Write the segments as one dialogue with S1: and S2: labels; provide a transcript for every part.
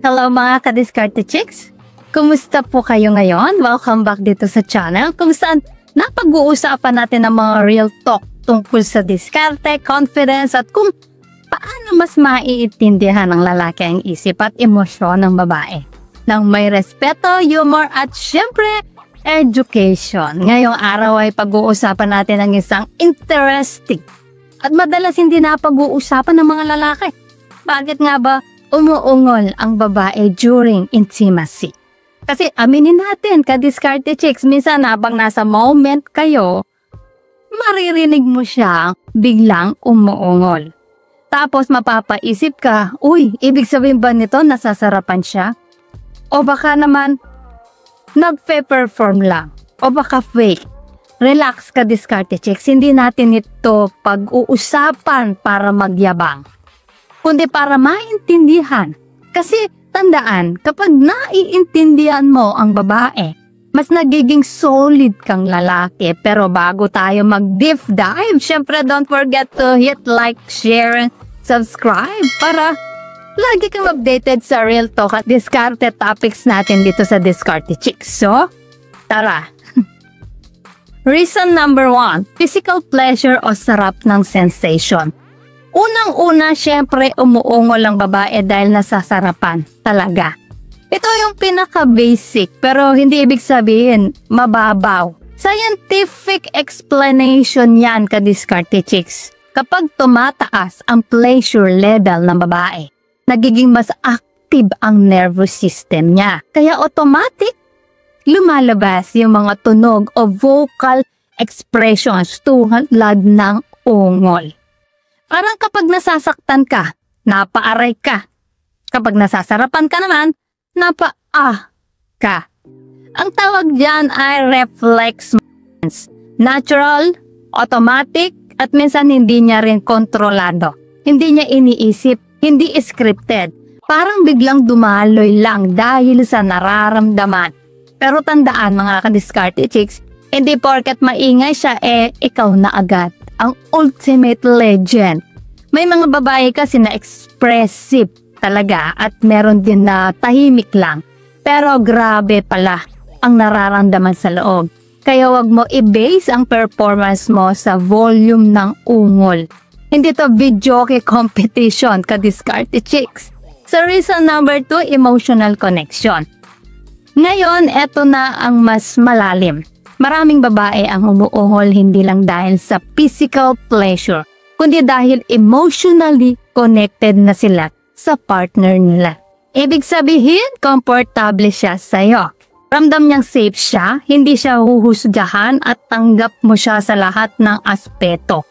S1: Hello mga ka-Diskarte Chicks! Kumusta po kayo ngayon? Welcome back dito sa channel kung saan napag-uusapan natin ang mga real talk tungkol sa diskarte, confidence at kung paano mas maiintindihan ng lalaki ang isip at emosyon ng babae. Nang may respeto, humor at syempre, education. Ngayong araw ay pag-uusapan natin ang isang interesting at madalas hindi na pag-uusapan ng mga lalaki. Bakit nga ba umuungol ang babae during intimacy? Kasi aminin natin, ka-Diskarte Chicks, minsan habang nasa moment kayo, maririnig mo siya biglang umuungol. Tapos mapapaisip ka, uy, ibig sabihin ba nito nasasarapan siya? O baka naman, nagpe-perform lang. O baka fake. Relax ka, Diskarte Chicks, hindi natin ito pag-uusapan para magyabang, kundi para maintindihan. Kasi tandaan, kapag naiintindihan mo ang babae, mas nagiging solid kang lalaki. Pero bago tayo mag-deep dive, syempre don't forget to hit like, share, and subscribe para lagi kang updated sa real talk at diskarte topics natin dito sa Diskarte Chicks. So, tara! Reason number 1, physical pleasure o sarap ng sensation. Unang-una, syempre umuungol ang babae dahil nasasarapan talaga. Ito yung pinaka-basic pero hindi ibig sabihin mababaw. Scientific explanation yan, ka-Diskarte Chicks. Kapag tumataas ang pleasure level ng babae, nagiging mas active ang nervous system niya. Kaya automatic, lumalabas yung mga tunog o vocal expressions tulad ng ungol. Parang kapag nasasaktan ka, napaaray ka. Kapag nasasarapan ka naman, napa-ah ka. Ang tawag dyan ay reflex movements. Natural, automatic, at minsan hindi niya rin kontrolado. Hindi niya iniisip, hindi scripted. Parang biglang dumaloy lang dahil sa nararamdaman. Pero tandaan mga ka-Diskarte Chicks, hindi porket maingay siya ikaw na agad. Ang ultimate legend. May mga babae kasi na expressive talaga at meron din na tahimik lang. Pero grabe pala ang nararamdaman sa loob. Kaya wag mo i-base ang performance mo sa volume ng ungol. Hindi to videoke competition, ka-Diskarte Chicks. So reason number 2, emotional connection. Ngayon, eto na ang mas malalim. Maraming babae ang umuungol hindi lang dahil sa physical pleasure, kundi dahil emotionally connected na sila sa partner nila. Ibig sabihin, komportable siya sa'yo. Ramdam niyang safe siya, hindi siya huhusgahan at tanggap mo siya sa lahat ng aspeto.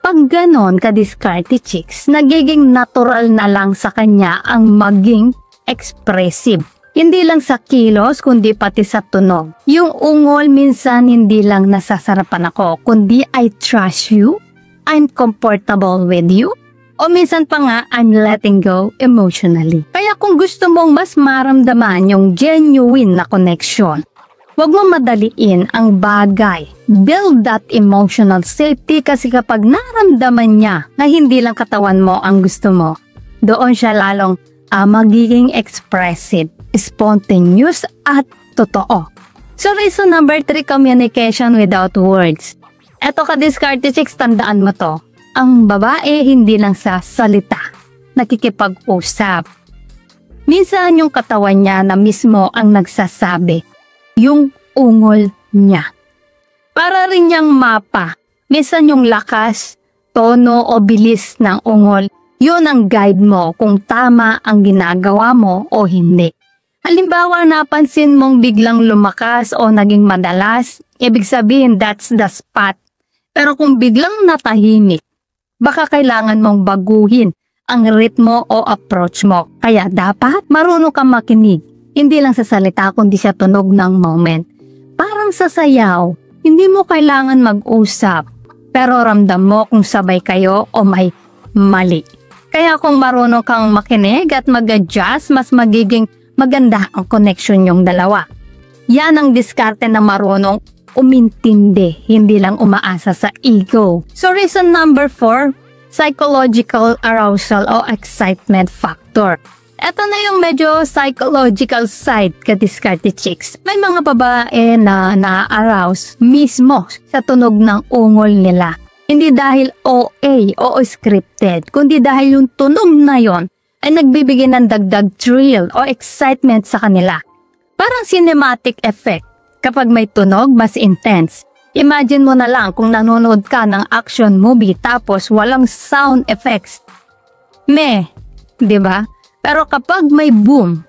S1: Pag ganon, ka-Diskarte Chicks, nagiging natural na lang sa kanya ang maging expressive. Hindi lang sa kilos, kundi pati sa tunog. Yung ungol minsan hindi lang nasasarapan ako, kundi I trust you, I'm comfortable with you, o minsan pa nga I'm letting go emotionally. Kaya kung gusto mong mas maramdaman yung genuine na connection, huwag mo madaliin ang bagay. Build that emotional safety kasi kapag naramdaman niya na hindi lang katawan mo ang gusto mo, doon siya lalong magiging expressive, spontaneous at totoo. So reason number 3, communication without words. Eto ka-Diskarte Chicks, tandaan mo to. Ang babae hindi lang sa salita, nakikipag-usap. Minsan yung katawan niya na mismo ang nagsasabi, yung ungol niya. Para rin niyang mapa, minsan yung lakas, tono o bilis ng ungol, yun ang guide mo kung tama ang ginagawa mo o hindi. Halimbawa, napansin mong biglang lumakas o naging madalas, ibig sabihin that's the spot. Pero kung biglang natahimik, baka kailangan mong baguhin ang ritmo o approach mo. Kaya dapat marunong kang makinig, hindi lang sa salita kundi sa tunog ng moment. Parang sa sayaw, hindi mo kailangan mag-usap, pero ramdam mo kung sabay kayo o may mali. Kaya kung marunong kang makinig at mag-adjust, mas magiging maganda ang connection yung dalawa. Yan ang diskarte na marunong umintindi, hindi lang umaasa sa ego. So reason number 4, psychological arousal o excitement factor. Eto na yung medyo psychological side ka-diskarte chicks. May mga babae na na-arouse mismo sa tunog ng ungol nila. Hindi dahil OA o scripted, kundi dahil yung tunog na yon ay nagbibigay ng dagdag thrill o excitement sa kanila. Parang cinematic effect. Kapag may tunog, mas intense. Imagine mo na lang kung nanonood ka ng action movie tapos walang sound effects. Di ba? Pero kapag may boom,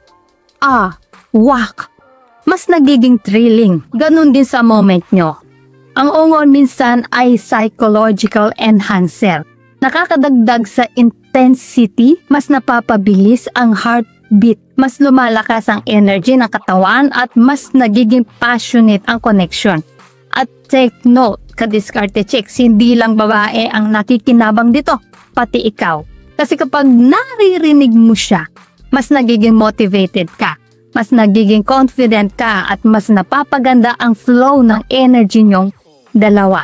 S1: whack, mas nagiging thrilling. Ganun din sa moment nyo. Ang ungol minsan ay psychological enhancer. Nakakadagdag sa intensity, mas napapabilis ang heartbeat, mas lumalakas ang energy ng katawan at mas nagiging passionate ang connection. At take note, ka-diskarte chicks, hindi lang babae ang nakikinabang dito, pati ikaw. Kasi kapag naririnig mo siya, mas nagiging motivated ka, mas nagiging confident ka, at mas napapaganda ang flow ng energy nyong dalawa.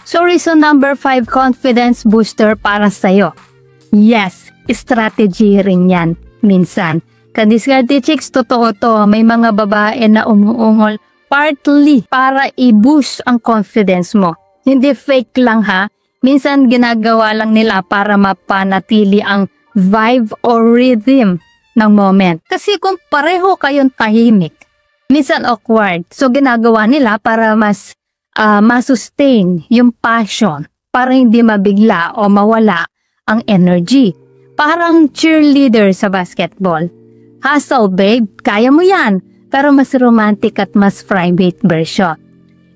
S1: So reason number 5, confidence booster para sa'yo. Yes, strategy rin yan minsan. Ka-diskarte chicks, totoo to, may mga babae na umuungol partly para i-boost ang confidence mo. Hindi fake lang ha. Minsan ginagawa lang nila para mapanatili ang vibe o rhythm ng moment. Kasi kung pareho kayong tahimik, minsan awkward. So ginagawa nila para mas masustain yung passion, para hindi mabigla o mawala ang energy. Parang cheerleader sa basketball. Hustle babe, kaya mo yan. Pero mas romantic at mas private version.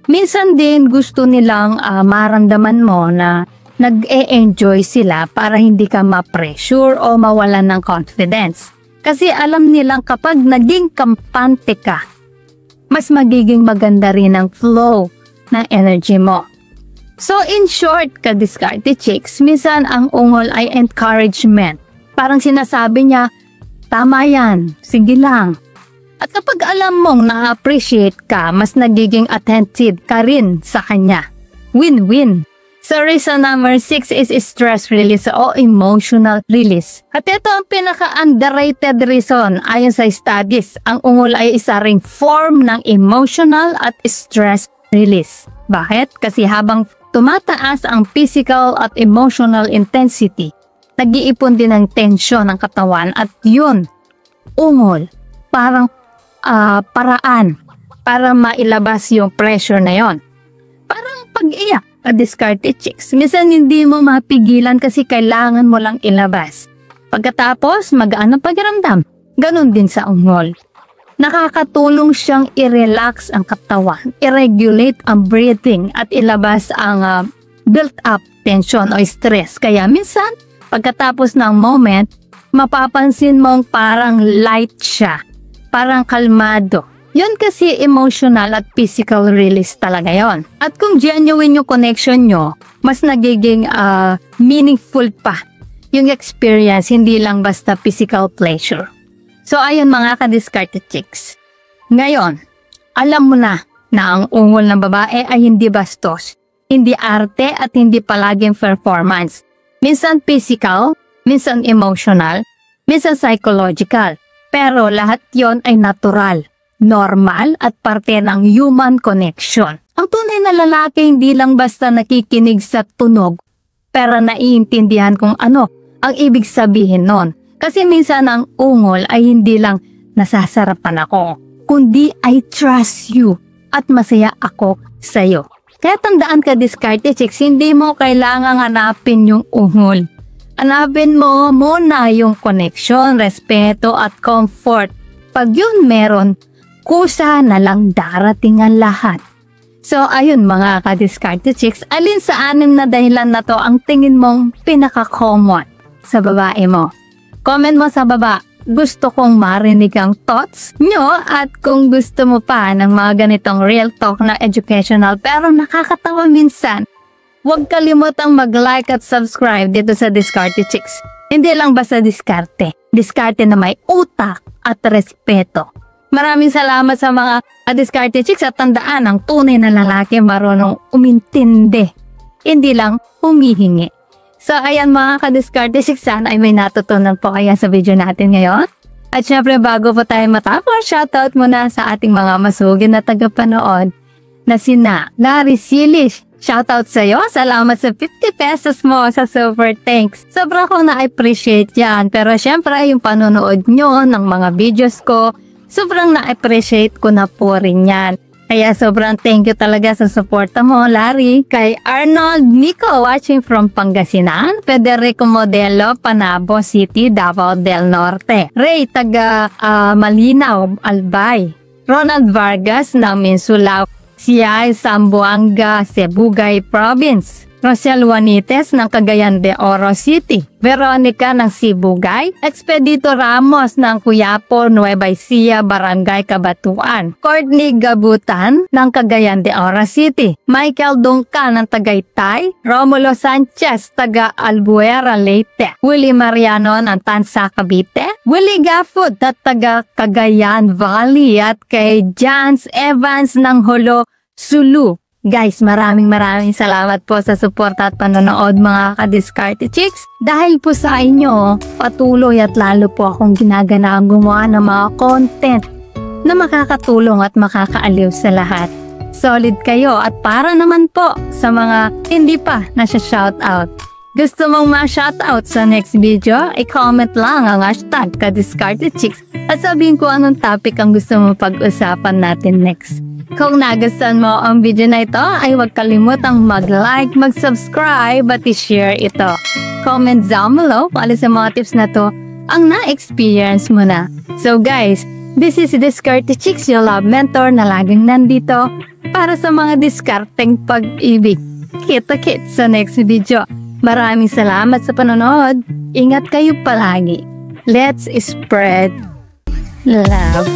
S1: Minsan din gusto nilang maramdaman mo na nag-e-enjoy sila para hindi ka ma-pressure o mawalan ng confidence. Kasi alam nilang kapag naging kampante ka, mas magiging maganda rin ang flow ng energy mo. So in short, ka-diskarte chicks, minsan ang ungol ay encouragement. Parang sinasabi niya, tama yan, sige lang. At kapag alam mong na-appreciate ka, mas nagiging attentive ka rin sa kanya. Win-win. So reason number 6 is stress release o emotional release. At ito ang pinaka-underrated reason ayon sa studies. Ang ungol ay isa ring form ng emotional at stress release. Bakit? Kasi habang tumataas ang physical at emotional intensity, nag-iipon din ng tensyon ng katawan at yun, ungol, parang paraan para mailabas yung pressure na yon. Parang pag-iyak, ka-diskarte chicks. Minsan hindi mo mapigilan kasi kailangan mo lang ilabas. Pagkatapos, magaan ang pakiramdam. Ganon din sa ungol. Nakakatulong siyang i-relax ang katawan, i-regulate ang breathing at ilabas ang built-up tension o stress. Kaya minsan, pagkatapos ng moment, mapapansin mong parang light siya. Parang kalmado. Yun kasi emotional at physical release talaga yon. At kung genuine yung connection nyo, mas nagiging meaningful pa yung experience, hindi lang basta physical pleasure. So ayun mga ka-diskarte chicks. Ngayon, alam mo na ang ungol ng babae ay hindi bastos, hindi arte at hindi palaging performance. Minsan physical, minsan emotional, minsan psychological. Pero lahat yon ay natural, normal at parte ng human connection. Ang tunay na lalaki hindi lang basta nakikinig sa tunog, pero naiintindihan kung ano ang ibig sabihin nun. Kasi minsan ang ungol ay hindi lang nasasarapan ako, kundi I trust you at masaya ako sa'yo. Kaya tandaan ka-diskarte chicks, hindi mo kailangang hanapin yung ungol. Hanapin mo muna yung connection, respeto at comfort. Pag yun meron, kusa na lang darating ang lahat. So ayun mga ka-diskarte chicks, alin sa 6 na dahilan na to ang tingin mong pinaka-common sa babae mo? Comment mo sa baba. Gusto kong marinig ang thoughts nyo at kung gusto mo pa ng mga ganitong real talk na educational pero nakakatawa minsan, huwag kalimutang mag-like at subscribe dito sa Diskarte Chicks. Hindi lang basta diskarte. Diskarte na may utak at respeto. Maraming salamat sa mga Diskarte Chicks at tandaan ang tunay na lalaki marunong umintindi. Hindi lang humihingi. So ayan mga ka-Diskarte Chicks, sana ay may natutunan po kaya sa video natin ngayon. At syempre bago po tayo matapos, shoutout muna sa ating mga masugid na tagapanood na sina Larry Silish. Shoutout sa iyo. Salamat sa 50 pesos mo sa super thanks. Sobrang ko na-appreciate yan. Pero syempre yung panonood nyo ng mga videos ko, sobrang na-appreciate ko na po rin yan. Kaya sobrang thank you talaga sa suporta mo, Larry. Kay Arnold Nico watching from Pangasinan, Federico Modelo, Panabo City, Davao del Norte. Ray taga Malinaw, Albay. Ronald Vargas ng Minsulao, Siay, Zamboanga, Sibugay Province. Rosel Juanites ng Cagayan de Oro City. Veronica ng Sibugay. Expedito Ramos ng Cuyapo, Nueva Ecija, Barangay Cabatuan. Courtney Gabutan ng Cagayan de Oro City. Michael Dungka ng Tagaytay. Romulo Sanchez, taga Albuera, Leyte. Willie Mariano ng Tansa, Cavite. Willie Gafud na taga Cagayan Valley at kay Jans Evans ng Holo, Sulu. Guys, maraming salamat po sa suporta at panonood mga ka-Diskarte Chicks. Dahil po sa inyo, patuloy at lalo po akong ginaganaang gumawa ng mga content na makakatulong at makakaaliw sa lahat. Solid kayo at para naman po sa mga hindi pa nasa-shoutout. Gusto mong ma-shoutout sa next video? I-comment lang ang hashtag ka-Diskarte Chicks at sabihin ko anong topic ang gusto mo pag-usapan natin next. Kung nagustuhan mo ang video na ito, ay huwag kalimutang mag-like, mag-subscribe at i-share ito. Comment down below kung alin sa mga tips na to ang na-experience mo na. So guys, this is Diskarte Chicks, your love mentor na laging nandito para sa mga diskarteng pag-ibig. Kita-kits sa next video. Maraming salamat sa panonood. Ingat kayo palagi. Let's spread love.